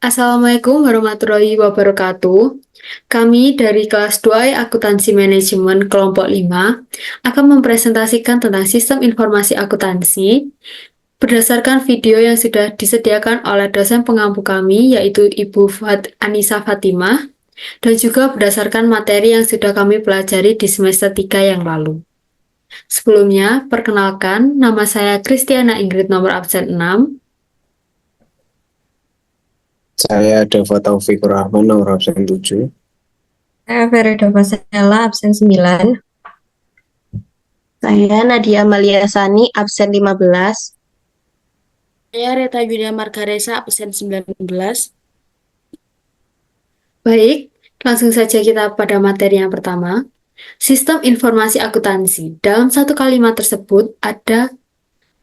Assalamualaikum warahmatullahi wabarakatuh. Kami dari kelas 2 Akuntansi Manajemen kelompok 5 akan mempresentasikan tentang sistem informasi akuntansi berdasarkan video yang sudah disediakan oleh dosen pengampu kami yaitu Ibu Anissa Fatimah dan juga berdasarkan materi yang sudah kami pelajari di semester 3 yang lalu. Sebelumnya, perkenalkan nama saya Kristiana Ingrid nomor absen 6. Saya Dava Taufikur Rahman, nomor absen 7. Saya Ferida Pasela, absen 9. Saya Nadia Amalia Sani, absen 15. Saya Reta Yulia Margaresa, absen 19. Baik, langsung saja kita pada materi yang pertama. Sistem informasi akuntansi. Dalam satu kalimat tersebut ada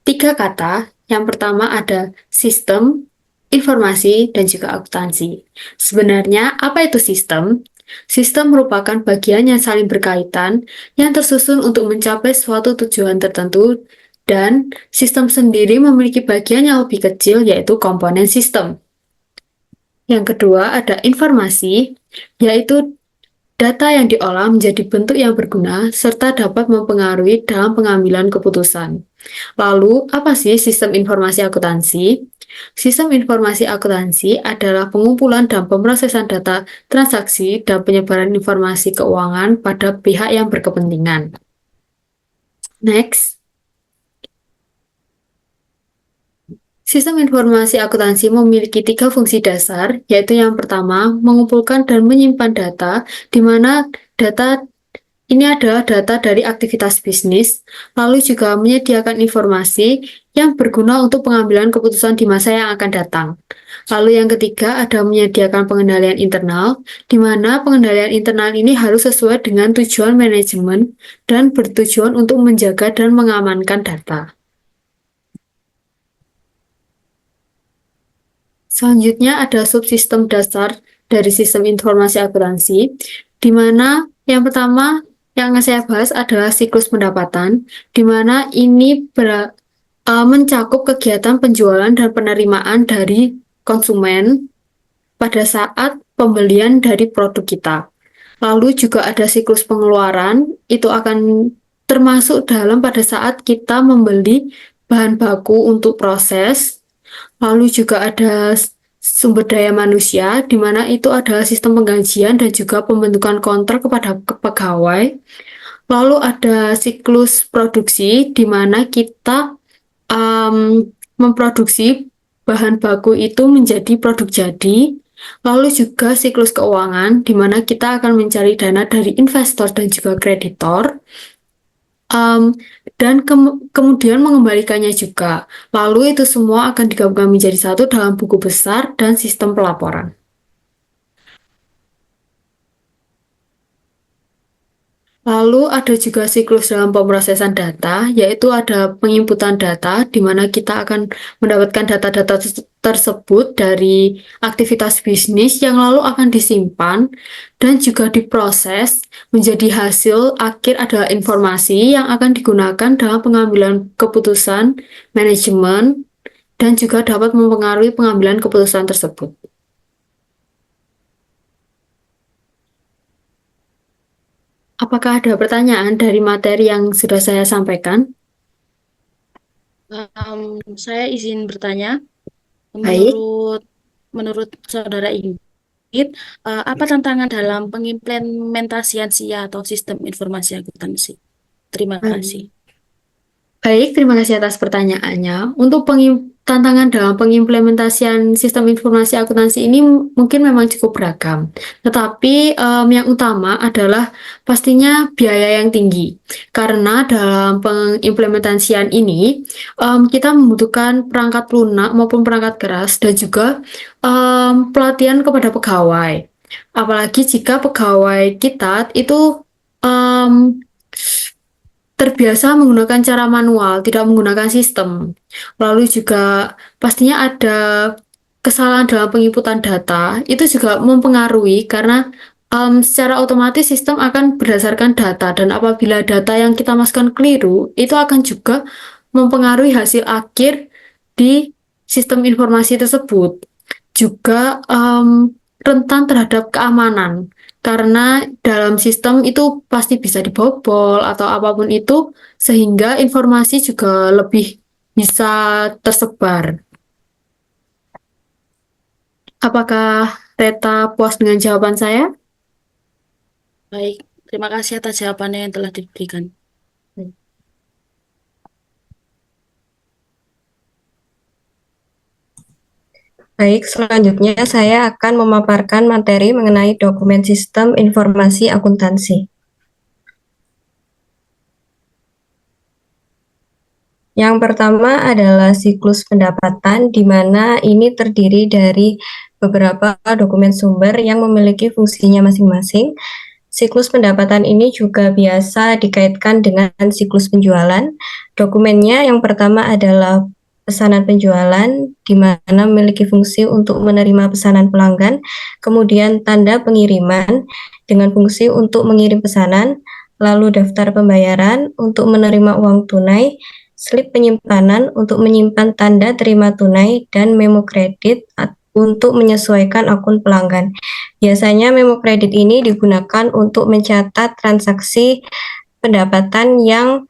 3 kata. Yang pertama ada sistem, informasi, dan juga akuntansi. Sebenarnya, apa itu sistem? Sistem merupakan bagian yang saling berkaitan yang tersusun untuk mencapai suatu tujuan tertentu dan sistem sendiri memiliki bagian yang lebih kecil yaitu komponen sistem. Yang kedua ada informasi, yaitu data yang diolah menjadi bentuk yang berguna serta dapat mempengaruhi dalam pengambilan keputusan. Lalu, apa sih sistem informasi akuntansi? Sistem informasi akuntansi adalah pengumpulan dan pemrosesan data transaksi dan penyebaran informasi keuangan pada pihak yang berkepentingan. Next. Sistem informasi akuntansi memiliki 3 fungsi dasar, yaitu yang pertama, mengumpulkan dan menyimpan data, di mana data ini adalah data dari aktivitas bisnis, lalu juga menyediakan informasi yang berguna untuk pengambilan keputusan di masa yang akan datang. Lalu yang ketiga ada menyediakan pengendalian internal, di mana pengendalian internal ini harus sesuai dengan tujuan manajemen dan bertujuan untuk menjaga dan mengamankan data. Selanjutnya ada subsistem dasar dari sistem informasi akuntansi, di mana yang pertama yang saya bahas adalah siklus pendapatan, di mana ini mencakup kegiatan penjualan dan penerimaan dari konsumen pada saat pembelian dari produk kita. Lalu juga ada siklus pengeluaran, itu akan termasuk dalam pada saat kita membeli bahan baku untuk proses. Lalu juga ada sumber daya manusia, di mana itu adalah sistem penggajian dan juga pembentukan kontrak kepada pegawai. Lalu ada siklus produksi, di mana kita memproduksi bahan baku itu menjadi produk jadi. Lalu juga siklus keuangan, di mana kita akan mencari dana dari investor dan juga kreditor. Dan kemudian mengembalikannya juga. Lalu itu semua akan digabungkan menjadi satu dalam buku besar dan sistem pelaporan. Lalu ada juga siklus dalam pemrosesan data, yaitu ada penginputan data, di mana kita akan mendapatkan data-data tersebut dari aktivitas bisnis yang lalu akan disimpan dan juga diproses menjadi hasil akhir adalah informasi yang akan digunakan dalam pengambilan keputusan manajemen dan juga dapat mempengaruhi pengambilan keputusan tersebut. Apakah ada pertanyaan dari materi yang sudah saya sampaikan? Saya izin bertanya. Baik. Menurut Saudara Ingrid, apa tantangan dalam pengimplementasian SIA atau Sistem Informasi Akuntansi? Terima kasih. Baik, terima kasih atas pertanyaannya. Untuk tantangan dalam pengimplementasian sistem informasi akuntansi ini mungkin memang cukup beragam. Tetapi yang utama adalah pastinya biaya yang tinggi. Karena dalam pengimplementasian ini kita membutuhkan perangkat lunak maupun perangkat keras dan juga pelatihan kepada pegawai. Apalagi jika pegawai kita itu terbiasa menggunakan cara manual, tidak menggunakan sistem. Lalu juga pastinya ada kesalahan dalam penginputan data, itu juga mempengaruhi karena secara otomatis sistem akan berdasarkan data dan apabila data yang kita masukkan keliru, itu akan juga mempengaruhi hasil akhir di sistem informasi tersebut. juga rentan terhadap keamanan karena dalam sistem itu pasti bisa dibobol atau apapun itu sehingga informasi juga lebih bisa tersebar. Apakah Reta puas dengan jawaban saya? Baik, terima kasih atas jawabannya yang telah diberikan. Baik, selanjutnya saya akan memaparkan materi mengenai dokumen sistem informasi akuntansi. Yang pertama adalah siklus pendapatan, di mana ini terdiri dari beberapa dokumen sumber yang memiliki fungsinya masing-masing. Siklus pendapatan ini juga biasa dikaitkan dengan siklus penjualan. Dokumennya yang pertama adalah pesanan penjualan, di mana memiliki fungsi untuk menerima pesanan pelanggan, kemudian tanda pengiriman dengan fungsi untuk mengirim pesanan, lalu daftar pembayaran untuk menerima uang tunai, slip penyimpanan untuk menyimpan tanda terima tunai, dan memo kredit untuk menyesuaikan akun pelanggan. Biasanya memo kredit ini digunakan untuk mencatat transaksi pendapatan yang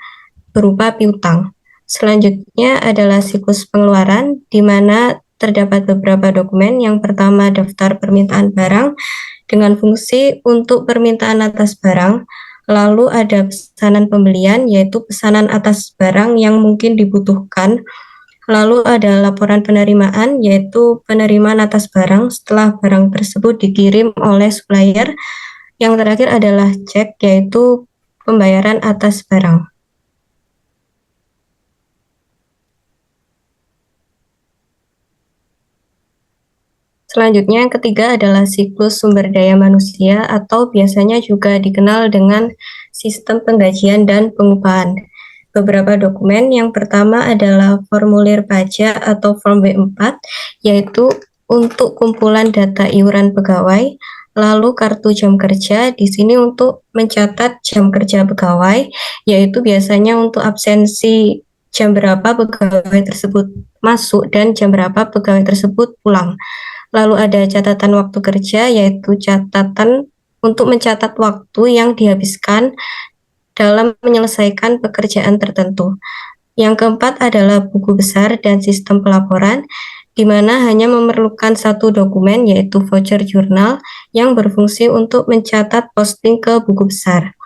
berupa piutang. Selanjutnya adalah siklus pengeluaran, di mana terdapat beberapa dokumen. Yang pertama, daftar permintaan barang dengan fungsi untuk permintaan atas barang. Lalu ada pesanan pembelian, yaitu pesanan atas barang yang mungkin dibutuhkan. Lalu ada laporan penerimaan, yaitu penerimaan atas barang setelah barang tersebut dikirim oleh supplier. Yang terakhir adalah cek, yaitu pembayaran atas barang. Selanjutnya yang ketiga adalah siklus sumber daya manusia atau biasanya juga dikenal dengan sistem penggajian dan pengupahan. Beberapa dokumen, yang pertama adalah formulir pajak atau Form B4, yaitu untuk kumpulan data iuran pegawai, lalu kartu jam kerja, di sini untuk mencatat jam kerja pegawai, yaitu biasanya untuk absensi jam berapa pegawai tersebut masuk dan jam berapa pegawai tersebut pulang. Lalu ada catatan waktu kerja, yaitu catatan untuk mencatat waktu yang dihabiskan dalam menyelesaikan pekerjaan tertentu. Yang keempat adalah buku besar dan sistem pelaporan, di mana hanya memerlukan satu dokumen, yaitu voucher jurnal, yang berfungsi untuk mencatat posting ke buku besar.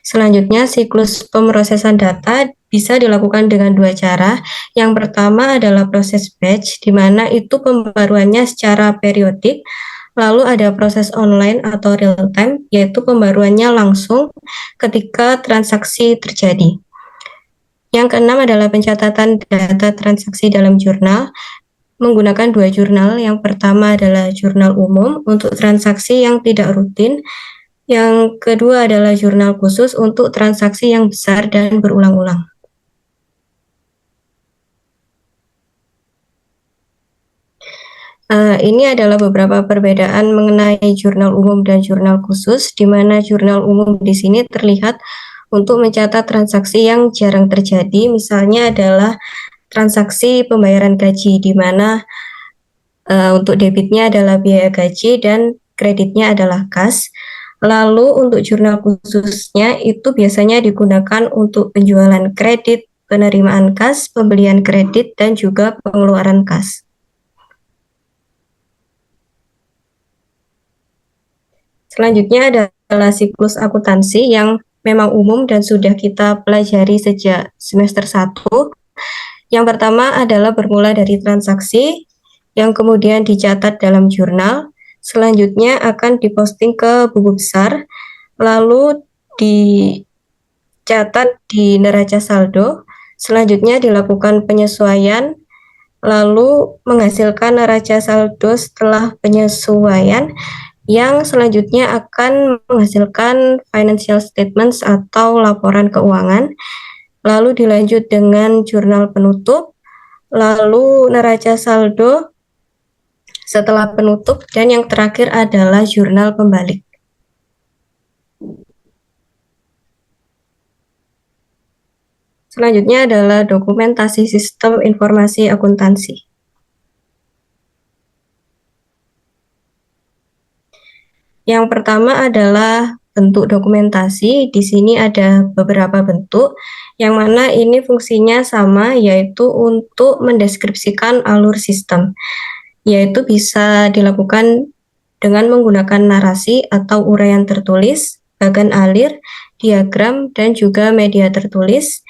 Selanjutnya, siklus pemrosesan data bisa dilakukan dengan dua cara. Yang pertama adalah proses batch, di mana itu pembaruannya secara periodik. Lalu ada proses online atau real time, yaitu pembaruannya langsung ketika transaksi terjadi. Yang keenam adalah pencatatan data transaksi dalam jurnal, menggunakan dua jurnal. Yang pertama adalah jurnal umum untuk transaksi yang tidak rutin. Yang kedua adalah jurnal khusus untuk transaksi yang besar dan berulang-ulang. Ini adalah beberapa perbedaan mengenai jurnal umum dan jurnal khusus, di mana jurnal umum di sini terlihat untuk mencatat transaksi yang jarang terjadi. Misalnya adalah transaksi pembayaran gaji, di mana untuk debitnya adalah biaya gaji dan kreditnya adalah kas. Lalu untuk jurnal khususnya itu biasanya digunakan untuk penjualan kredit, penerimaan kas, pembelian kredit, dan juga pengeluaran kas. Selanjutnya adalah siklus akuntansi yang memang umum dan sudah kita pelajari sejak semester 1. Yang pertama adalah bermula dari transaksi, yang kemudian dicatat dalam jurnal, selanjutnya akan diposting ke buku besar, lalu dicatat di neraca saldo, selanjutnya dilakukan penyesuaian, lalu menghasilkan neraca saldo setelah penyesuaian, yang selanjutnya akan menghasilkan financial statements atau laporan keuangan, lalu dilanjut dengan jurnal penutup, lalu neraca saldo setelah penutup, dan yang terakhir adalah jurnal pembalik. Selanjutnya adalah dokumentasi sistem informasi akuntansi. Yang pertama adalah bentuk dokumentasi. Di sini ada beberapa bentuk, yang mana ini fungsinya sama, yaitu untuk mendeskripsikan alur sistem, yaitu bisa dilakukan dengan menggunakan narasi atau uraian tertulis, bagan alir, diagram, dan juga media tertulis.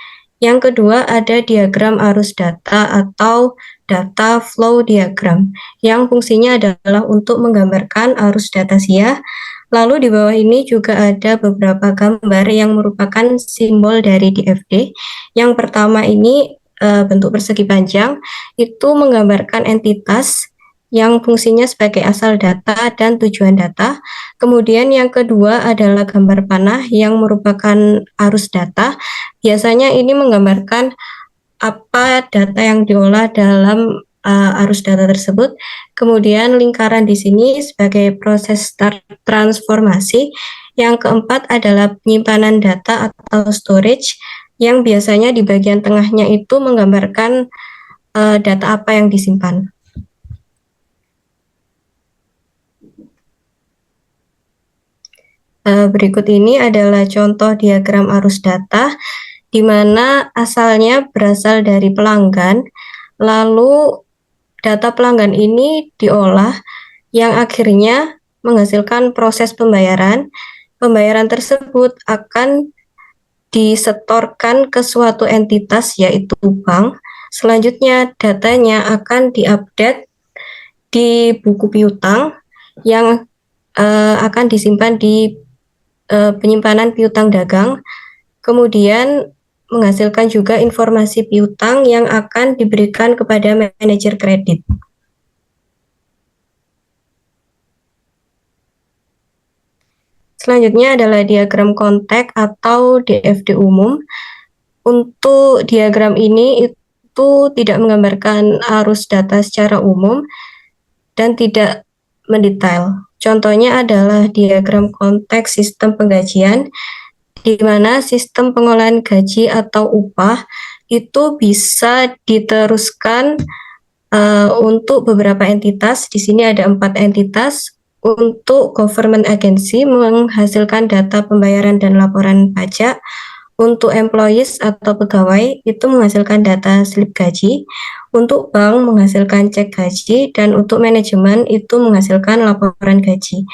Yang kedua ada diagram arus data atau data flow diagram, yang fungsinya adalah untuk menggambarkan arus data SIA. Lalu di bawah ini juga ada beberapa gambar yang merupakan simbol dari DFD. Yang pertama ini bentuk persegi panjang, itu menggambarkan entitas yang fungsinya sebagai asal data dan tujuan data. Kemudian yang kedua adalah gambar panah yang merupakan arus data. Biasanya ini menggambarkan apa data yang diolah dalam arus data tersebut. Kemudian lingkaran di sini sebagai proses transformasi. Yang keempat adalah penyimpanan data atau storage, yang biasanya di bagian tengahnya itu menggambarkan data apa yang disimpan. Berikut ini adalah contoh diagram arus data, di mana asalnya berasal dari pelanggan, lalu data pelanggan ini diolah, yang akhirnya menghasilkan proses pembayaran. Pembayaran tersebut akan disetorkan ke suatu entitas, yaitu bank. Selanjutnya datanya akan diupdate di buku piutang yang akan disimpan di penyimpanan piutang dagang, kemudian menghasilkan juga informasi piutang yang akan diberikan kepada manajer kredit. Selanjutnya adalah diagram kontak atau DFD umum. Untuk diagram ini itu tidak menggambarkan arus data secara umum dan tidak mendetail. Contohnya adalah diagram konteks sistem penggajian, di mana sistem pengolahan gaji atau upah itu bisa diteruskan untuk beberapa entitas. Di sini ada 4 entitas. Untuk government agency menghasilkan data pembayaran dan laporan pajak. Untuk employees atau pegawai itu menghasilkan data slip gaji. Untuk bank menghasilkan cek gaji, dan untuk manajemen itu menghasilkan laporan gaji.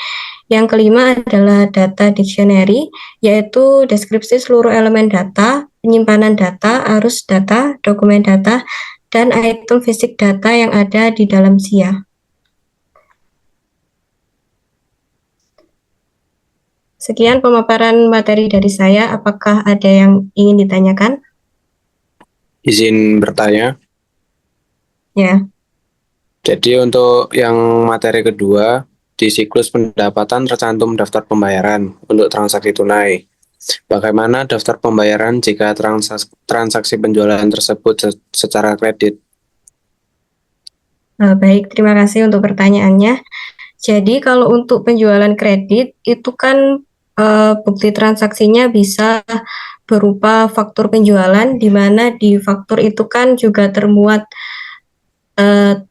Yang kelima adalah data dictionary, yaitu deskripsi seluruh elemen data, penyimpanan data, arus data, dokumen data, dan item fisik data yang ada di dalam SIA. Sekian pemaparan materi dari saya. Apakah ada yang ingin ditanyakan? Izin bertanya. Ya. Jadi untuk yang materi kedua, di siklus pendapatan tercantum daftar pembayaran untuk transaksi tunai. Bagaimana daftar pembayaran jika transaksi penjualan tersebut secara kredit? Baik, terima kasih untuk pertanyaannya. Jadi kalau untuk penjualan kredit itu kan bukti transaksinya bisa berupa faktur penjualan, di mana di faktur itu kan juga termuat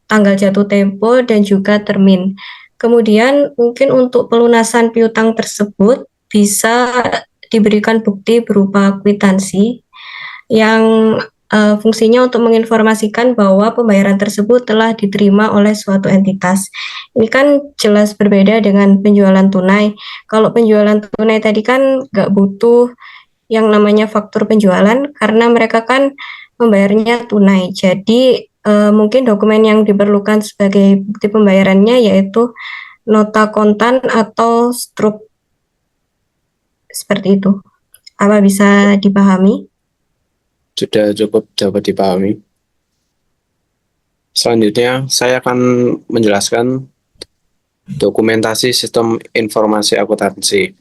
tanggal jatuh tempo dan juga termin. Kemudian mungkin untuk pelunasan piutang tersebut bisa diberikan bukti berupa kwitansi yang fungsinya untuk menginformasikan bahwa pembayaran tersebut telah diterima oleh suatu entitas. Ini kan jelas berbeda dengan penjualan tunai. Kalau penjualan tunai tadi kan nggak butuh yang namanya faktur penjualan karena mereka kan membayarnya tunai. Jadi mungkin dokumen yang diperlukan sebagai bukti pembayarannya yaitu nota kontan atau struk. Seperti itu. Apa bisa dipahami? Sudah cukup dapat dipahami. Selanjutnya, saya akan menjelaskan dokumentasi sistem informasi akuntansi.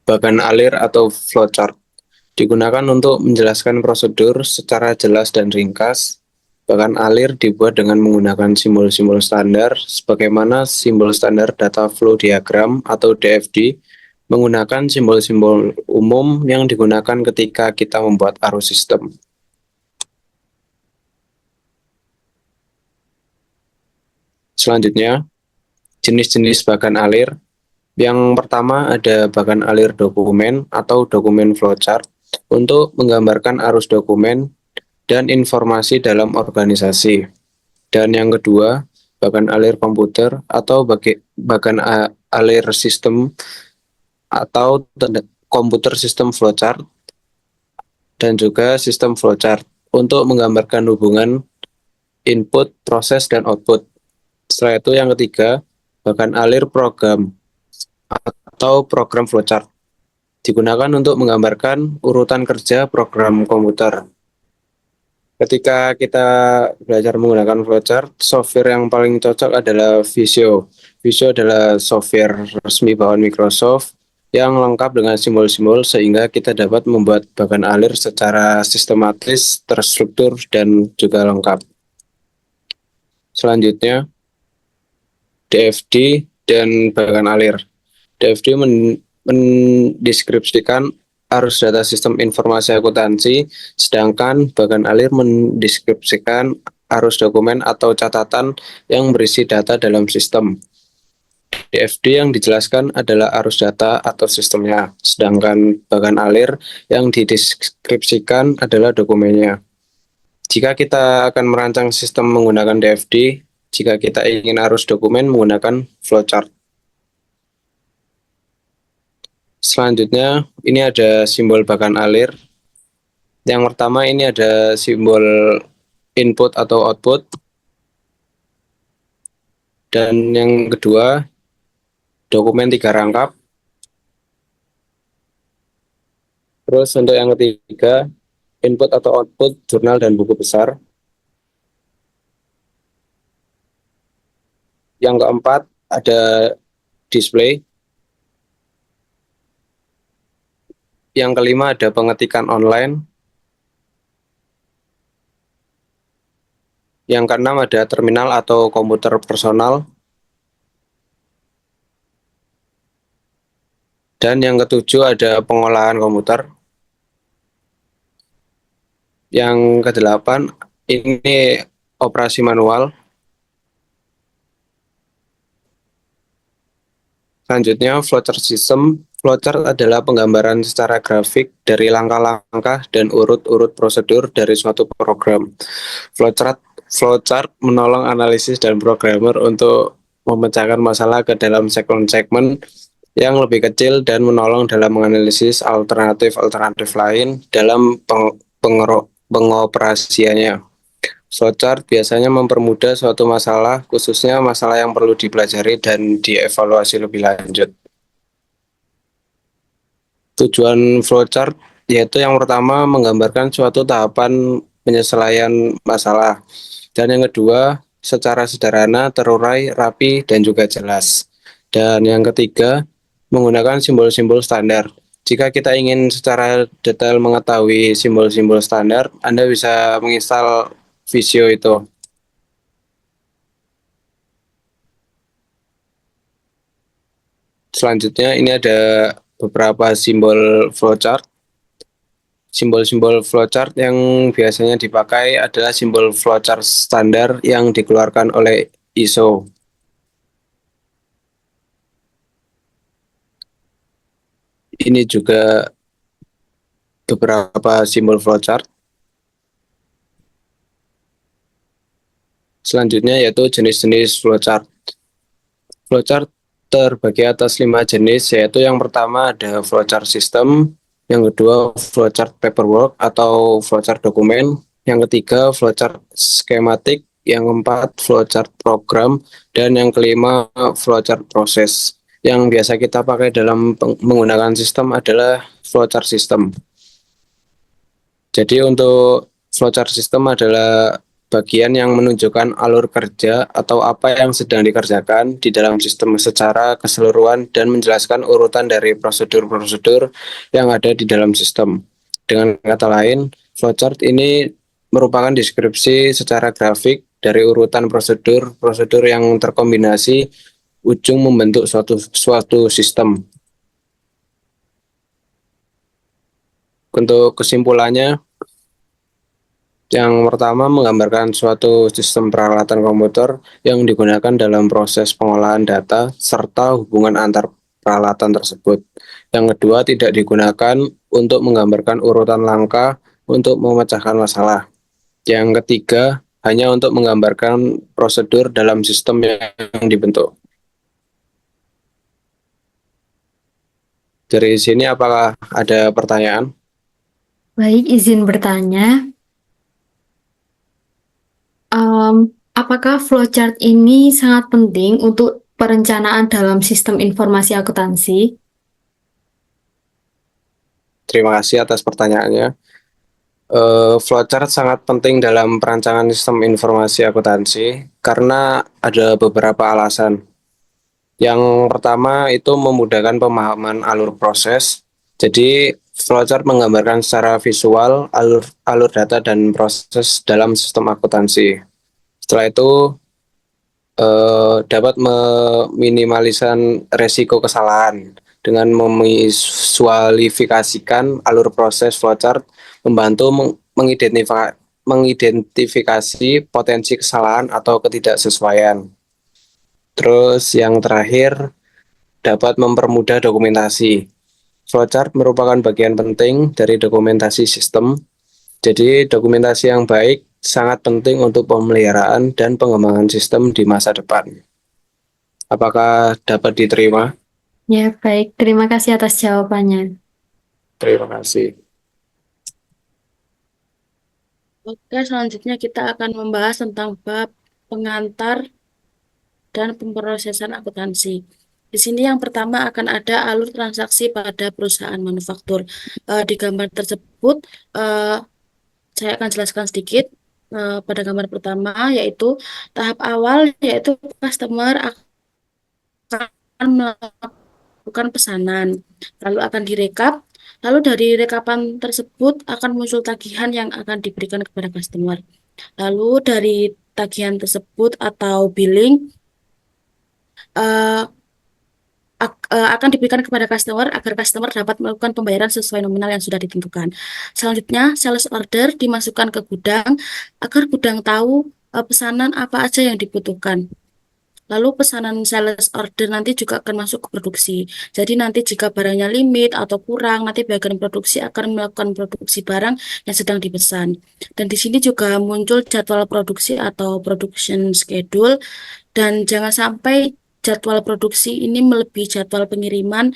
Bagan alir atau flowchart digunakan untuk menjelaskan prosedur secara jelas dan ringkas. Bagan alir dibuat dengan menggunakan simbol-simbol standar, sebagaimana simbol standar data flow diagram atau DFD, menggunakan simbol-simbol umum yang digunakan ketika kita membuat arus sistem. Selanjutnya, jenis-jenis bagan alir. Yang pertama ada bagan alir dokumen atau dokumen flowchart untuk menggambarkan arus dokumen dan informasi dalam organisasi. Dan yang kedua, bagan alir komputer atau bagan alir sistem atau komputer sistem flowchart dan juga sistem flowchart untuk menggambarkan hubungan input, proses, dan output. Setelah itu yang ketiga, bagan alir program atau program flowchart digunakan untuk menggambarkan urutan kerja program komputer. Ketika kita belajar menggunakan flowchart, software yang paling cocok adalah Visio. Visio adalah software resmi bawaan Microsoft yang lengkap dengan simbol-simbol sehingga kita dapat membuat bagan alir secara sistematis, terstruktur, dan juga lengkap. Selanjutnya, DFD dan bagan alir. DFD mendeskripsikan arus data sistem informasi akuntansi, sedangkan bagan alir mendeskripsikan arus dokumen atau catatan yang berisi data dalam sistem. DFD yang dijelaskan adalah arus data atau sistemnya, sedangkan bagan alir yang dideskripsikan adalah dokumennya. Jika kita akan merancang sistem menggunakan DFD, jika kita ingin arus dokumen menggunakan flowchart. Selanjutnya, ini ada simbol bagan alir. Yang pertama ini ada simbol input atau output. Dan yang kedua, dokumen 3 rangkap. Terus untuk yang ketiga, input atau output jurnal dan buku besar. Yang keempat, ada display. Yang kelima ada pengetikan online. Yang keenam ada terminal atau komputer personal. Dan yang ketujuh ada pengolahan komputer. Yang kedelapan ini operasi manual. Selanjutnya flowchart system. Flowchart adalah penggambaran secara grafik dari langkah-langkah dan urut-urut prosedur dari suatu program. Flowchart menolong analisis dan programmer untuk memecahkan masalah ke dalam segmen-segmen yang lebih kecil dan menolong dalam menganalisis alternatif-alternatif lain dalam pengoperasiannya. Flowchart biasanya mempermudah suatu masalah, khususnya masalah yang perlu dipelajari dan dievaluasi lebih lanjut. Tujuan flowchart yaitu yang pertama menggambarkan suatu tahapan penyesuaian masalah, dan yang kedua secara sederhana, terurai, rapi, dan juga jelas. Dan yang ketiga menggunakan simbol-simbol standar. Jika kita ingin secara detail mengetahui simbol-simbol standar, Anda bisa menginstal Visio itu. Selanjutnya ini ada beberapa simbol flowchart. Simbol-simbol flowchart yang biasanya dipakai adalah simbol flowchart standar yang dikeluarkan oleh ISO. Ini juga beberapa simbol flowchart. Selanjutnya yaitu jenis-jenis flowchart. Flowchart terbagi atas 5 jenis, yaitu yang pertama ada flowchart system, yang kedua flowchart paperwork atau flowchart dokumen, yang ketiga flowchart skematik, yang keempat flowchart program, dan yang kelima flowchart proses. Yang biasa kita pakai dalam menggunakan sistem adalah flowchart system. Jadi untuk flowchart system adalah bagian yang menunjukkan alur kerja atau apa yang sedang dikerjakan di dalam sistem secara keseluruhan dan menjelaskan urutan dari prosedur-prosedur yang ada di dalam sistem. Dengan kata lain, flowchart ini merupakan deskripsi secara grafik dari urutan prosedur yang terkombinasi ujung membentuk suatu sistem. Untuk kesimpulannya, Yang pertama, menggambarkan suatu sistem peralatan komputer yang digunakan dalam proses pengolahan data serta hubungan antar peralatan tersebut. Yang kedua, tidak digunakan untuk menggambarkan urutan langkah untuk memecahkan masalah. Yang ketiga, hanya untuk menggambarkan prosedur dalam sistem yang dibentuk. Dari sini apakah ada pertanyaan? Baik, izin bertanya, apakah flowchart ini sangat penting untuk perencanaan dalam sistem informasi akuntansi? Terima kasih atas pertanyaannya. Flowchart sangat penting dalam perancangan sistem informasi akuntansi karena ada beberapa alasan. Yang pertama itu memudahkan pemahaman alur proses. Jadi flowchart menggambarkan secara visual alur data dan proses dalam sistem akuntansi. Setelah itu dapat meminimaliskan resiko kesalahan dengan memvisualifikasikan alur proses flowchart, membantu mengidentifikasi potensi kesalahan atau ketidaksesuaian. Terus yang terakhir, dapat mempermudah dokumentasi. Flowchart merupakan bagian penting dari dokumentasi sistem. Jadi dokumentasi yang baik sangat penting untuk pemeliharaan dan pengembangan sistem di masa depan. Apakah dapat diterima? Ya, baik. Terima kasih atas jawabannya. Terima kasih. Oke, selanjutnya kita akan membahas tentang bab pengantar dan pemrosesan akuntansi. Di sini yang pertama akan ada alur transaksi pada perusahaan manufaktur. Di gambar tersebut, saya akan jelaskan sedikit. Pada gambar pertama, yaitu tahap awal, yaitu customer akan melakukan pesanan, lalu akan direkap, lalu dari rekapan tersebut akan muncul tagihan yang akan diberikan kepada customer. Lalu dari tagihan tersebut atau billing, eh, akan diberikan kepada customer agar customer dapat melakukan pembayaran sesuai nominal yang sudah ditentukan. Selanjutnya, sales order dimasukkan ke gudang agar gudang tahu pesanan apa aja yang dibutuhkan. Lalu pesanan sales order nanti juga akan masuk ke produksi. Jadi nanti jika barangnya limit atau kurang, nanti bagian produksi akan melakukan produksi barang yang sedang dipesan. Dan di sini juga muncul jadwal produksi atau production schedule. Dan jangan sampai jadwal produksi ini melebihi jadwal pengiriman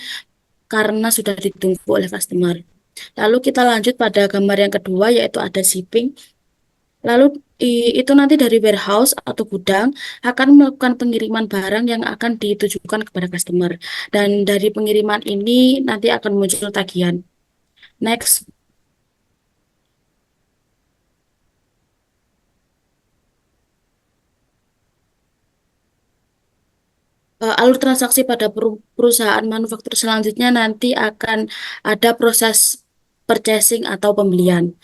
karena sudah ditunggu oleh customer. Lalu kita lanjut pada gambar yang kedua, yaitu ada shipping. Lalu itu nanti dari warehouse atau gudang akan melakukan pengiriman barang yang akan ditujukan kepada customer. Dan dari pengiriman ini nanti akan muncul tagihan. Next. Alur transaksi pada perusahaan manufaktur selanjutnya nanti akan ada proses purchasing atau pembelian.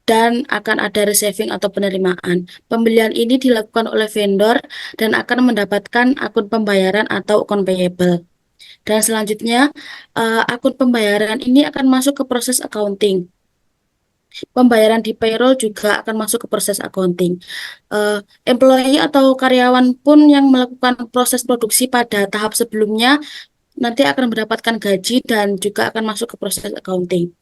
Dan akan ada receiving atau penerimaan. Pembelian ini dilakukan oleh vendor dan akan mendapatkan akun pembayaran atau akun payable. Dan selanjutnya, akun pembayaran ini akan masuk ke proses accounting. Pembayaran di payroll juga akan masuk ke proses accounting. Employee atau karyawan pun yang melakukan proses produksi pada tahap sebelumnya nanti akan mendapatkan gaji dan juga akan masuk ke proses accounting.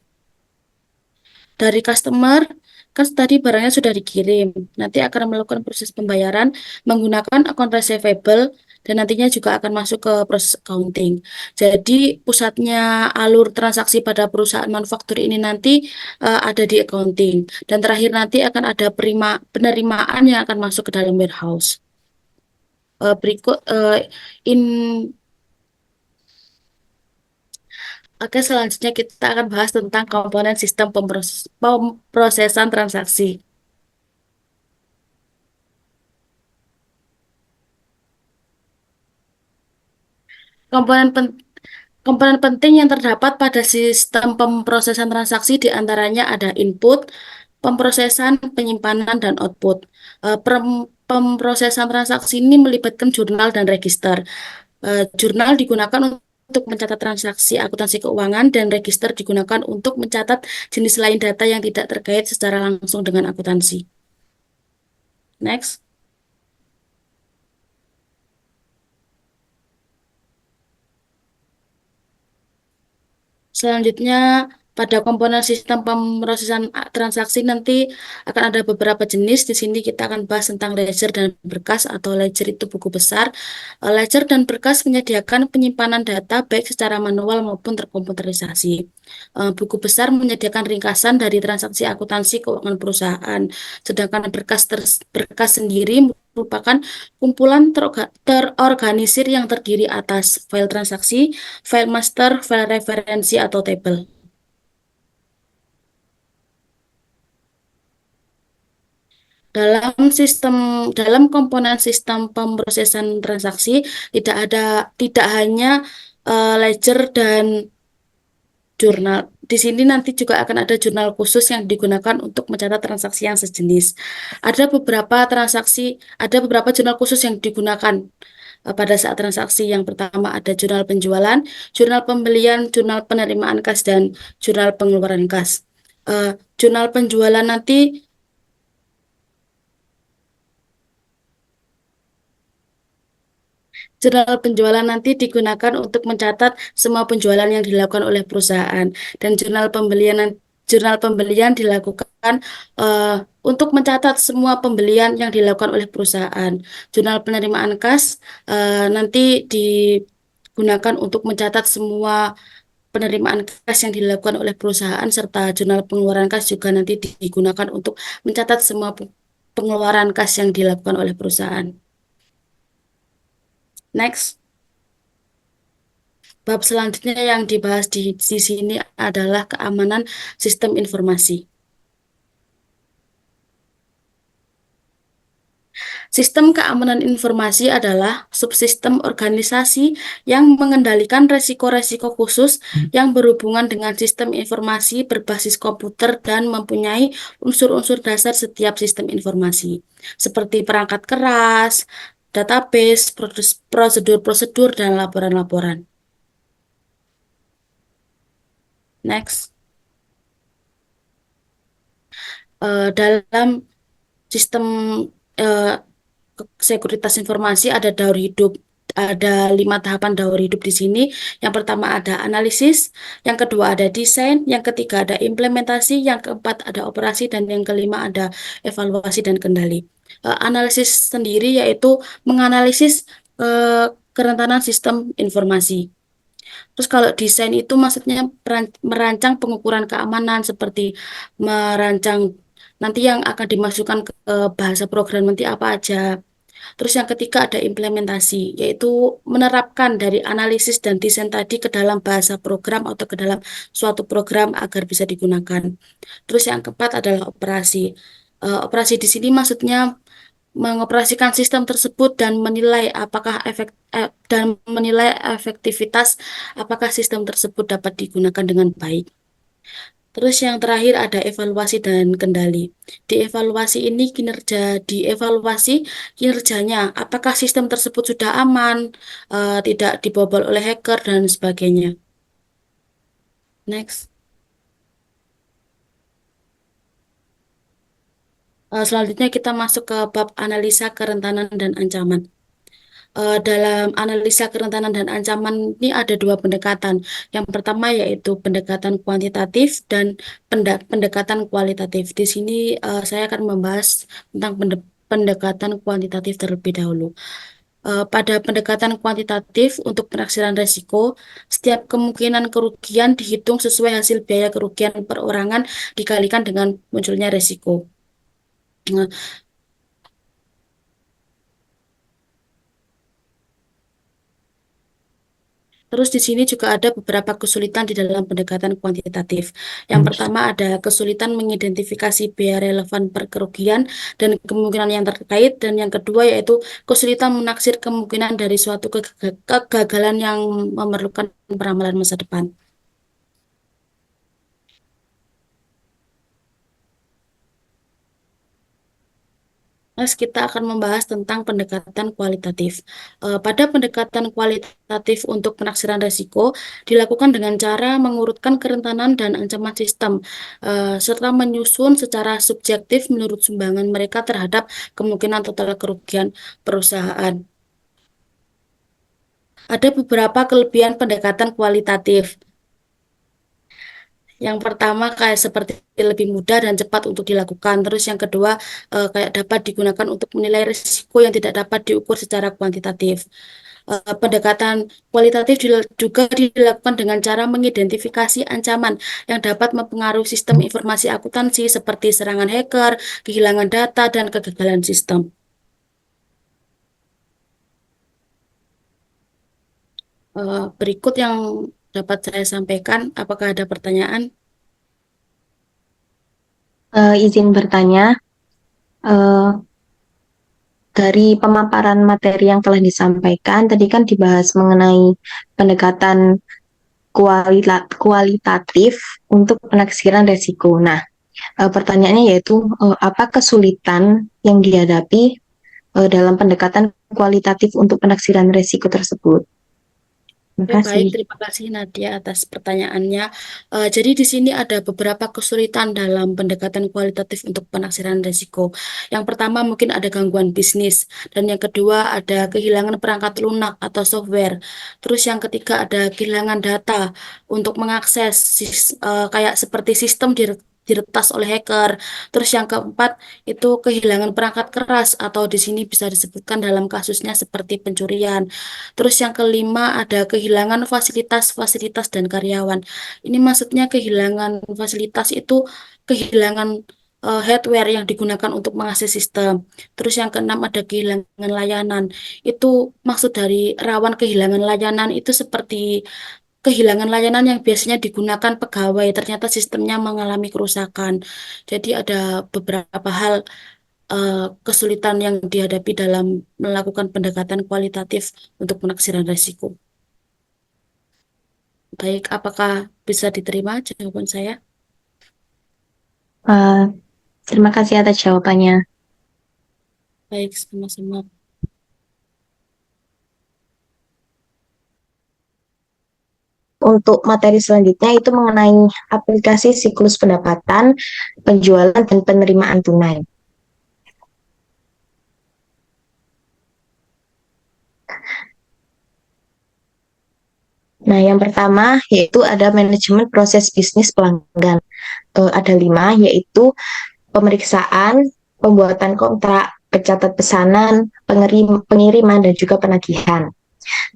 Dari customer, kan tadi barangnya sudah dikirim, nanti akan melakukan proses pembayaran menggunakan akun receivable dan nantinya juga akan masuk ke proses accounting. Jadi pusatnya alur transaksi pada perusahaan manufaktur ini nanti ada di accounting dan terakhir nanti akan ada penerimaan yang akan masuk ke dalam warehouse. Berikut in Oke, selanjutnya kita akan bahas tentang komponen sistem pemrosesan transaksi. Komponen pen- Komponen penting yang terdapat pada sistem pemrosesan transaksi diantaranya ada input, pemrosesan, penyimpanan, dan output. Pemrosesan transaksi ini melibatkan jurnal dan register. Jurnal digunakan untuk untuk mencatat transaksi akuntansi keuangan dan register digunakan untuk mencatat jenis lain data yang tidak terkait secara langsung dengan akuntansi. Next. Selanjutnya, pada komponen sistem pemrosesan transaksi nanti akan ada beberapa jenis. Di sini kita akan bahas tentang ledger dan berkas, atau ledger itu buku besar. Ledger dan berkas menyediakan penyimpanan data baik secara manual maupun terkomputerisasi. Buku besar menyediakan ringkasan dari transaksi akuntansi keuangan perusahaan, sedangkan berkas sendiri merupakan kumpulan terorganisir yang terdiri atas file transaksi, file master, file referensi, atau tabel. Dalam komponen sistem pemrosesan transaksi tidak hanya ledger dan jurnal. Di sini nanti juga akan ada jurnal khusus yang digunakan untuk mencatat transaksi yang sejenis. Ada beberapa jurnal khusus yang digunakan pada saat transaksi. Yang pertama ada jurnal penjualan, jurnal pembelian, jurnal penerimaan kas, dan jurnal pengeluaran kas. Jurnal penjualan nanti Jurnal penjualan nanti digunakan untuk mencatat semua penjualan yang dilakukan oleh perusahaan, dan jurnal pembelian dilakukan untuk mencatat semua pembelian yang dilakukan oleh perusahaan. Jurnal penerimaan kas nanti digunakan untuk mencatat semua penerimaan kas yang dilakukan oleh perusahaan, serta jurnal pengeluaran kas juga nanti digunakan untuk mencatat semua pengeluaran kas yang dilakukan oleh perusahaan. Next. Bab selanjutnya yang dibahas di sini adalah keamanan sistem informasi. Sistem keamanan informasi adalah subsistem organisasi yang mengendalikan resiko-resiko khusus yang berhubungan dengan sistem informasi berbasis komputer dan mempunyai unsur-unsur dasar setiap sistem informasi, seperti perangkat keras, database, prosedur-prosedur, dan laporan-laporan. Next. Dalam sistem sekuritas informasi ada daur hidup. Ada 5 tahapan daur hidup di sini. Yang pertama ada analisis, yang kedua ada desain, yang ketiga ada implementasi, yang keempat ada operasi, dan yang kelima ada evaluasi dan kendali. Analisis sendiri yaitu menganalisis kerentanan sistem informasi. Terus kalau desain itu maksudnya merancang pengukuran keamanan, seperti merancang nanti yang akan dimasukkan ke bahasa program nanti apa aja. Terus yang ketiga ada implementasi, yaitu menerapkan dari analisis dan desain tadi ke dalam bahasa program atau ke dalam suatu program agar bisa digunakan. Terus yang keempat adalah operasi. Operasi di sini maksudnya mengoperasikan sistem tersebut dan menilai efektivitas apakah sistem tersebut dapat digunakan dengan baik. Terus yang terakhir ada evaluasi dan kendali. Dievaluasi kinerjanya, apakah sistem tersebut sudah aman, tidak dibobol oleh hacker, dan sebagainya. Next. Selanjutnya kita masuk ke bab analisa kerentanan dan ancaman. Dalam analisa kerentanan dan ancaman ini ada 2 pendekatan. Yang pertama yaitu pendekatan kuantitatif dan pendekatan kualitatif. Di sini saya akan membahas tentang pendekatan kuantitatif terlebih dahulu. Pada pendekatan kuantitatif untuk penaksiran risiko, setiap kemungkinan kerugian dihitung sesuai hasil biaya kerugian perorangan dikalikan dengan munculnya risiko. Nah, terus di sini juga ada beberapa kesulitan di dalam pendekatan kuantitatif. Yang pertama ada kesulitan mengidentifikasi biaya relevan per kerugian dan kemungkinan yang terkait, dan yang kedua yaitu kesulitan menaksir kemungkinan dari suatu kegagalan yang memerlukan peramalan masa depan. Next, kita akan membahas tentang pendekatan kualitatif. Pada pendekatan kualitatif untuk penaksiran risiko dilakukan dengan cara mengurutkan kerentanan dan ancaman sistem, serta menyusun secara subjektif menurut sumbangan mereka terhadap kemungkinan total kerugian perusahaan. Ada beberapa kelebihan pendekatan kualitatif. Yang pertama kayak seperti lebih mudah dan cepat untuk dilakukan. Terus yang kedua kayak dapat digunakan untuk menilai risiko yang tidak dapat diukur secara kuantitatif. Pendekatan kualitatif juga dilakukan dengan cara mengidentifikasi ancaman yang dapat mempengaruhi sistem informasi akuntansi seperti serangan hacker, kehilangan data, dan kegagalan sistem. Berikut yang dapat saya sampaikan. Apakah ada pertanyaan? Izin bertanya, eh, dari pemaparan materi yang telah disampaikan, tadi kan dibahas mengenai pendekatan kualitatif untuk penaksiran resiko. Nah, pertanyaannya yaitu apa kesulitan yang dihadapi dalam pendekatan kualitatif untuk penaksiran resiko tersebut? Terima Oke, baik, kasih. terima kasih Nadia atas pertanyaannya. Jadi di sini ada beberapa kesulitan dalam pendekatan kualitatif untuk penaksiran risiko. Yang pertama mungkin ada gangguan bisnis, dan yang kedua ada kehilangan perangkat lunak atau software. Terus yang ketiga ada kehilangan data untuk mengakses kayak seperti sistem diretas oleh hacker. Terus yang keempat itu kehilangan perangkat keras atau di sini bisa disebutkan dalam kasusnya seperti pencurian. Terus yang kelima ada kehilangan fasilitas-fasilitas dan karyawan. Ini maksudnya kehilangan fasilitas itu kehilangan hardware yang digunakan untuk mengakses sistem. Terus yang keenam ada kehilangan layanan. Itu maksud dari rawan kehilangan layanan itu seperti kehilangan layanan yang biasanya digunakan pegawai, ternyata sistemnya mengalami kerusakan. Jadi ada beberapa hal kesulitan yang dihadapi dalam melakukan pendekatan kualitatif untuk penaksiran risiko. Baik, apakah bisa diterima jawaban saya? Eh, Terima kasih atas jawabannya. Baik, sama-sama. Untuk materi selanjutnya itu mengenai aplikasi siklus pendapatan, penjualan, dan penerimaan tunai. Nah, yang pertama yaitu ada manajemen proses bisnis pelanggan. Ada 5, yaitu pemeriksaan, pembuatan kontrak, pencatat pesanan, pengiriman, dan juga penagihan.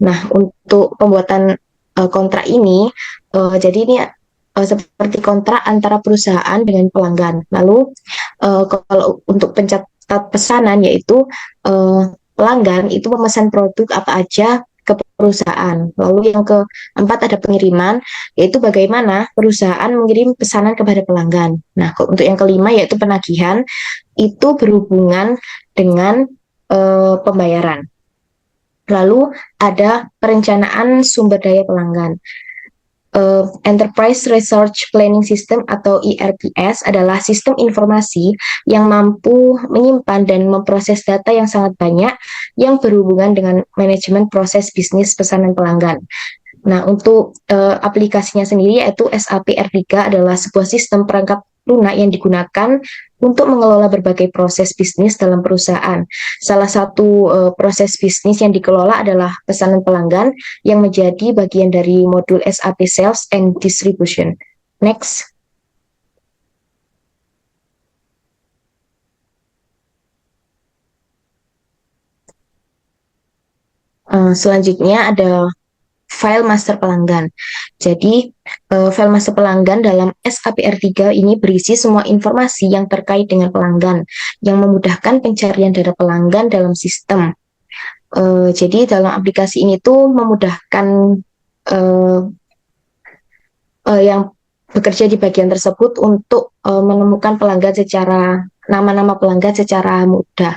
Nah, untuk pembuatan kontrak ini, jadi ini seperti kontrak antara perusahaan dengan pelanggan. Lalu, kalau untuk pencatat pesanan, yaitu pelanggan itu memesan produk apa aja ke perusahaan. Lalu yang keempat ada pengiriman, yaitu bagaimana perusahaan mengirim pesanan kepada pelanggan. Nah, untuk yang kelima yaitu penagihan, itu berhubungan dengan pembayaran. Lalu ada perencanaan sumber daya pelanggan. Enterprise Resource Planning System atau ERPS adalah sistem informasi yang mampu menyimpan dan memproses data yang sangat banyak yang berhubungan dengan manajemen proses bisnis pesanan pelanggan. Nah, untuk aplikasinya sendiri yaitu SAP R3 adalah sebuah sistem perangkat lunak yang digunakan untuk mengelola berbagai proses bisnis dalam perusahaan. Salah satu proses bisnis yang dikelola adalah pesanan pelanggan yang menjadi bagian dari modul SAP Sales and Distribution. Next. Selanjutnya ada file master pelanggan. Jadi, file master pelanggan dalam SAP R3 ini berisi semua informasi yang terkait dengan pelanggan, yang memudahkan pencarian data pelanggan dalam sistem. Jadi, dalam aplikasi ini tuh memudahkan yang bekerja di bagian tersebut untuk menemukan pelanggan nama-nama pelanggan secara mudah.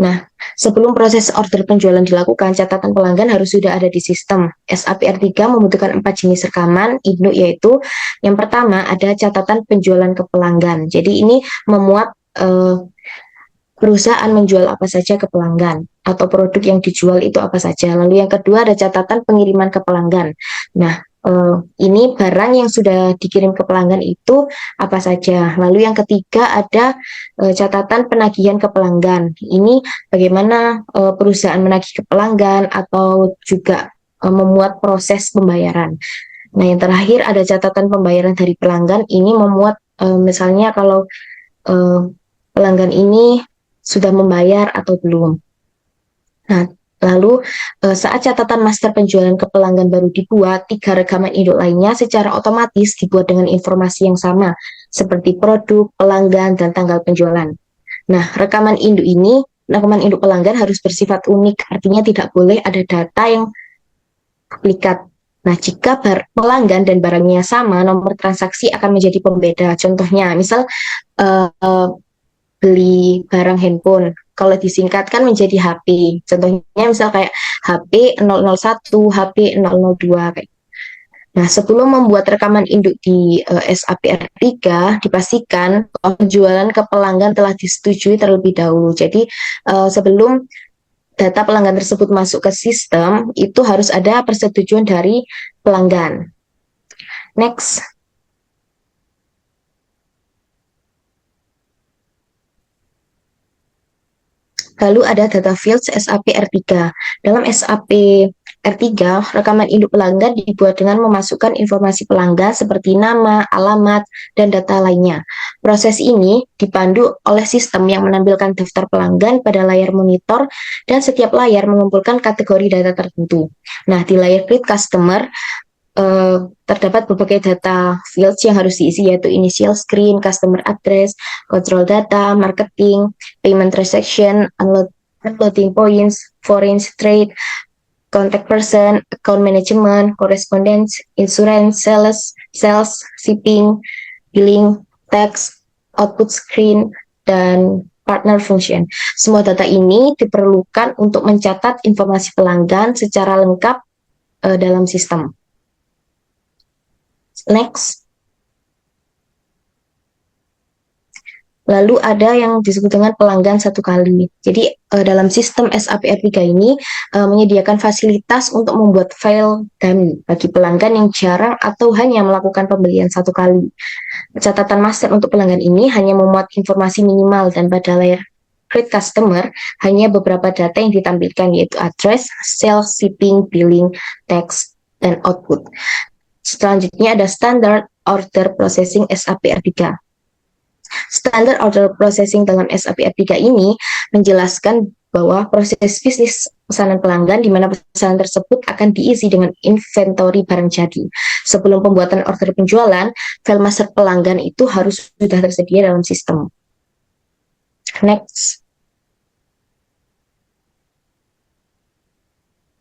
Nah, sebelum proses order penjualan dilakukan, catatan pelanggan harus sudah ada di sistem. SAP R3 membutuhkan 4 jenis rekaman induk, yaitu yang pertama ada catatan penjualan ke pelanggan. Jadi ini memuat perusahaan menjual apa saja ke pelanggan atau produk yang dijual itu apa saja. Lalu yang kedua ada catatan pengiriman ke pelanggan. Nah, ini barang yang sudah dikirim ke pelanggan itu apa saja. Lalu yang ketiga ada catatan penagihan ke pelanggan. Ini bagaimana perusahaan menagih ke pelanggan atau juga memuat proses pembayaran. Nah, yang terakhir ada catatan pembayaran dari pelanggan. Ini memuat misalnya kalau pelanggan ini sudah membayar atau belum. Nah, lalu saat catatan master penjualan ke pelanggan baru dibuat, 3 rekaman induk lainnya secara otomatis dibuat dengan informasi yang sama, seperti produk, pelanggan, dan tanggal penjualan. Nah, rekaman induk pelanggan harus bersifat unik, artinya tidak boleh ada data yang duplikat. Nah, jika pelanggan dan barangnya sama, nomor transaksi akan menjadi pembeda. Contohnya, misal beli barang handphone, kalau disingkatkan menjadi HP. Contohnya misal kayak HP 001, HP 002 kayak. Nah, sebelum membuat rekaman induk di SAP-R3, dipastikan penjualan ke pelanggan telah disetujui terlebih dahulu. Jadi, sebelum data pelanggan tersebut masuk ke sistem, itu harus ada persetujuan dari pelanggan. Next. Lalu ada data fields SAP R3. Dalam SAP R3, rekaman induk pelanggan dibuat dengan memasukkan informasi pelanggan seperti nama, alamat, dan data lainnya. Proses ini dipandu oleh sistem yang menampilkan daftar pelanggan pada layar monitor dan setiap layar mengumpulkan kategori data tertentu. Nah, di layar Create Customer, terdapat berbagai data fields yang harus diisi, yaitu initial screen, customer address, control data, marketing, payment transaction, unloading points, foreign trade, contact person, account management, correspondence, insurance, sales, shipping, billing, tax, output screen, dan partner function. Semua data ini diperlukan untuk mencatat informasi pelanggan secara lengkap dalam sistem. Next. Lalu ada yang disebut dengan pelanggan satu kali. Jadi dalam sistem SAP R3 ini menyediakan fasilitas untuk membuat file dummy bagi pelanggan yang jarang atau hanya melakukan pembelian satu kali. Catatan master untuk pelanggan ini hanya memuat informasi minimal dan pada layar Create Customer hanya beberapa data yang ditampilkan, yaitu address, sales, shipping, billing, tax, dan output. Selanjutnya ada Standard Order Processing SAP R3. Standard Order Processing dalam SAP R3 ini menjelaskan bahwa proses bisnis pesanan pelanggan di mana pesanan tersebut akan diisi dengan inventory barang jadi. Sebelum pembuatan order penjualan, file master pelanggan itu harus sudah tersedia dalam sistem. Next.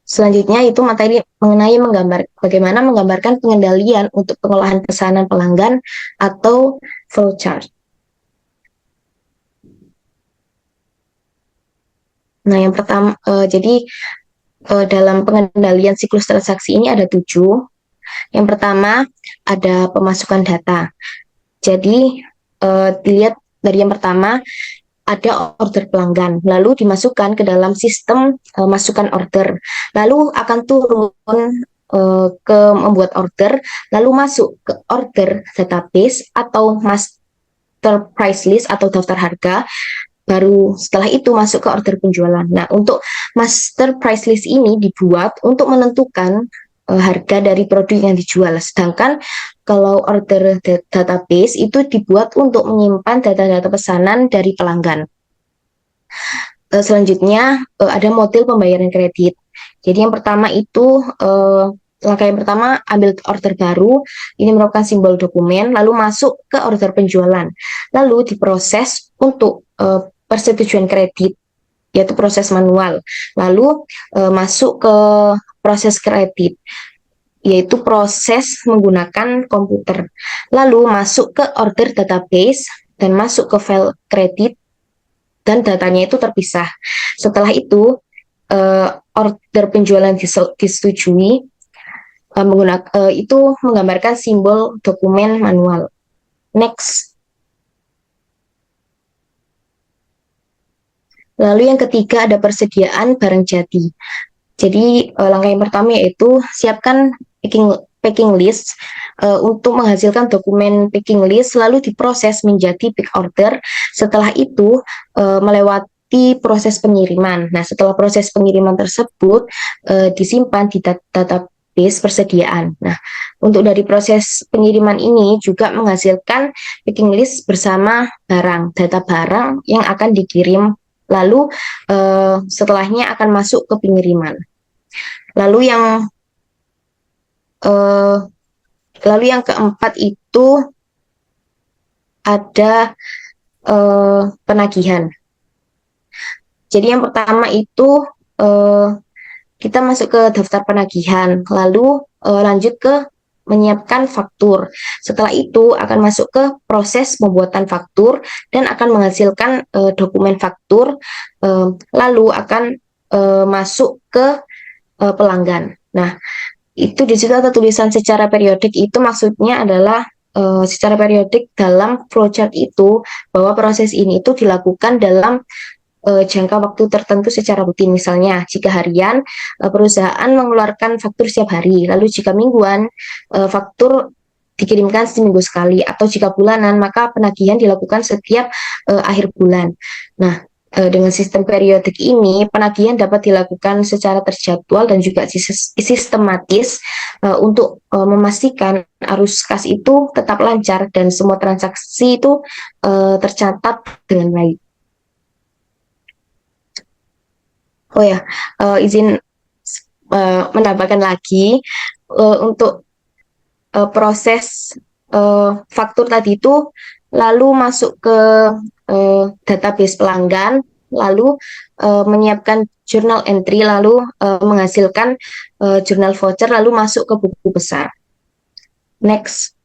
Selanjutnya itu materi mengenai bagaimana menggambarkan pengendalian untuk pengolahan pesanan pelanggan atau flowchart. Nah, yang pertama, dalam pengendalian siklus transaksi ini ada 7. Yang pertama ada pemasukan data. Jadi dilihat dari yang pertama ada order pelanggan, lalu dimasukkan ke dalam sistem masukan order, lalu akan turun ke membuat order, lalu masuk ke order database atau master price list atau daftar harga, baru setelah itu masuk ke order penjualan. Nah, untuk master price list ini dibuat untuk menentukan harga dari produk yang dijual, sedangkan kalau order database itu dibuat untuk menyimpan data-data pesanan dari pelanggan. Selanjutnya ada model pembayaran kredit. Jadi yang pertama itu langkah yang pertama ambil order baru, ini merupakan simbol dokumen, lalu masuk ke order penjualan, lalu diproses untuk persetujuan kredit, yaitu proses manual, lalu masuk ke proses kredit, yaitu proses menggunakan komputer, lalu masuk ke order database dan masuk ke file kredit dan datanya itu terpisah. Setelah itu order penjualan disetujui, itu menggambarkan simbol dokumen manual. Next. Lalu yang ketiga ada persediaan barang jadi. Jadi langkah yang pertama yaitu siapkan packing list untuk menghasilkan dokumen packing list lalu diproses menjadi pick order. Setelah itu melewati proses pengiriman. Nah, setelah proses pengiriman tersebut disimpan di database persediaan. Nah, untuk dari proses pengiriman ini juga menghasilkan packing list bersama data barang yang akan dikirim. Lalu setelahnya akan masuk ke pengiriman. Lalu yang keempat itu ada penagihan. Jadi yang pertama itu kita masuk ke daftar penagihan, lalu lanjut ke menyiapkan faktur. Setelah itu akan masuk ke proses pembuatan faktur dan akan menghasilkan dokumen faktur, lalu akan masuk ke pelanggan. Nah, itu di situ ada tulisan secara periodik, itu maksudnya adalah secara periodik dalam flowchart itu bahwa proses ini itu dilakukan dalam jangka waktu tertentu secara rutin. Misalnya jika harian perusahaan mengeluarkan faktur setiap hari, lalu jika mingguan faktur dikirimkan seminggu sekali, atau jika bulanan maka penagihan dilakukan setiap akhir bulan. Nah, dengan sistem periodik ini penagihan dapat dilakukan secara terjadwal dan juga sistematis untuk memastikan arus kas itu tetap lancar dan semua transaksi itu tercatat dengan baik. Oh ya, izin menambahkan lagi untuk proses faktur tadi itu lalu masuk ke database pelanggan, lalu menyiapkan journal entry, lalu menghasilkan jurnal voucher, lalu masuk ke buku besar. Next.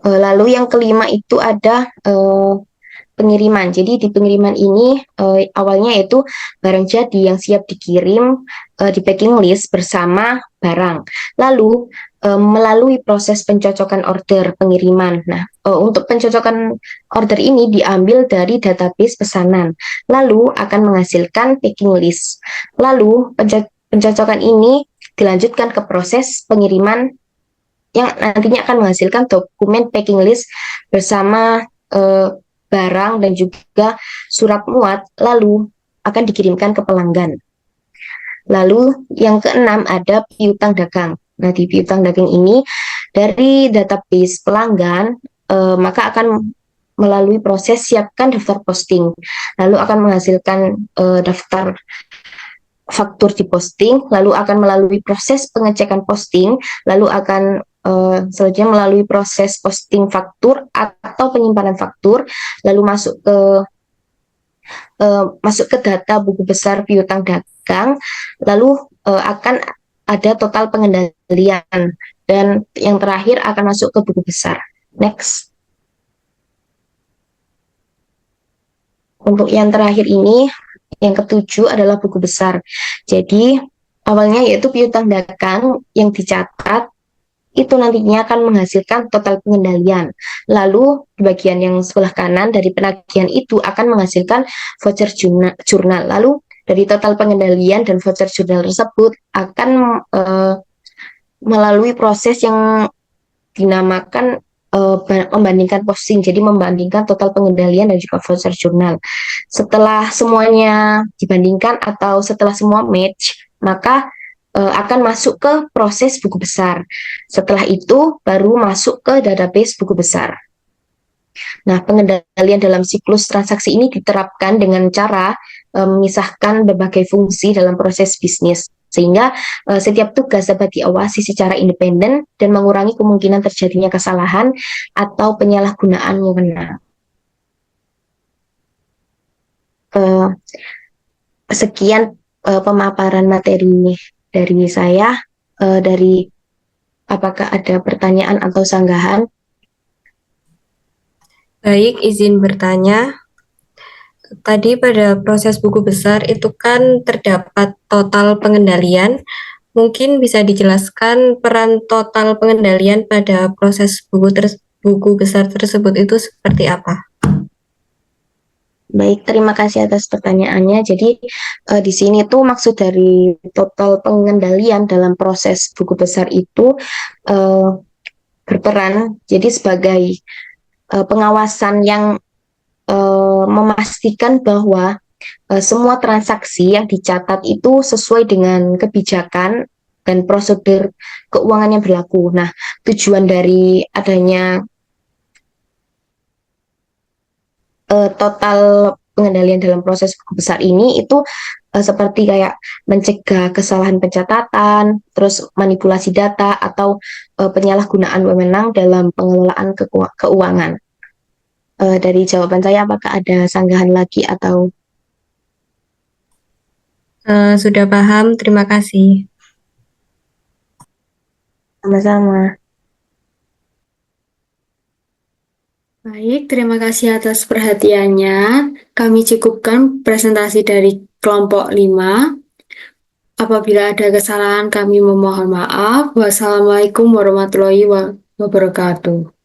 Lalu yang kelima itu ada pengiriman. Jadi di pengiriman ini awalnya itu barang jadi yang siap dikirim di packing list bersama barang. Lalu melalui proses pencocokan order pengiriman. Nah, untuk pencocokan order ini diambil dari database pesanan. Lalu akan menghasilkan packing list. Lalu pencocokan ini dilanjutkan ke proses pengiriman yang nantinya akan menghasilkan dokumen packing list bersama barang dan juga surat muat, lalu akan dikirimkan ke pelanggan. Lalu yang keenam ada piutang dagang. Nah, di piutang dagang ini dari database pelanggan maka akan melalui proses siapkan daftar posting, lalu akan menghasilkan daftar faktur di posting, lalu akan melalui proses pengecekan posting, lalu akan selanjutnya melalui proses posting faktur atau penyimpanan faktur, lalu masuk ke data buku besar piutang dagang, lalu akan ada total pengendalian, dan yang terakhir akan masuk ke buku besar. Next. Untuk yang terakhir ini, yang ketujuh adalah buku besar. Jadi awalnya yaitu piutang dagang yang dicatat itu nantinya akan menghasilkan total pengendalian. Lalu di bagian yang sebelah kanan dari penagihan itu akan menghasilkan voucher jurnal. Lalu dari total pengendalian dan voucher jurnal tersebut akan melalui proses yang dinamakan membandingkan posting. Jadi membandingkan total pengendalian dan juga voucher jurnal. Setelah semuanya dibandingkan atau setelah semua match, maka akan masuk ke proses buku besar. Setelah itu baru masuk ke database buku besar. Nah, pengendalian dalam siklus transaksi ini diterapkan dengan cara memisahkan berbagai fungsi dalam proses bisnis, sehingga setiap tugas dapat diawasi secara independen dan mengurangi kemungkinan terjadinya kesalahan atau penyalahgunaan wewenang. Sekian pemaparan materi dari saya. Apakah ada pertanyaan atau sanggahan? Baik, izin bertanya. Tadi pada proses buku besar itu kan terdapat total pengendalian. Mungkin bisa dijelaskan peran total pengendalian pada proses buku besar tersebut itu seperti apa? Baik, terima kasih atas pertanyaannya. Jadi di sini tuh maksud dari total pengendalian dalam proses buku besar itu eh, berperan jadi sebagai pengawasan yang memastikan bahwa semua transaksi yang dicatat itu sesuai dengan kebijakan dan prosedur keuangan yang berlaku. Nah, tujuan dari adanya total pengendalian dalam proses buku besar ini itu seperti kayak mencegah kesalahan pencatatan, terus manipulasi data atau penyalahgunaan wewenang dalam pengelolaan keuangan. Dari jawaban saya, apakah ada sanggahan lagi atau Sudah paham, terima kasih. sama-sama? Baik, terima kasih atas perhatiannya. Kami cukupkan presentasi dari kelompok 5. Apabila ada kesalahan, kami memohon maaf. Wassalamualaikum warahmatullahi wabarakatuh.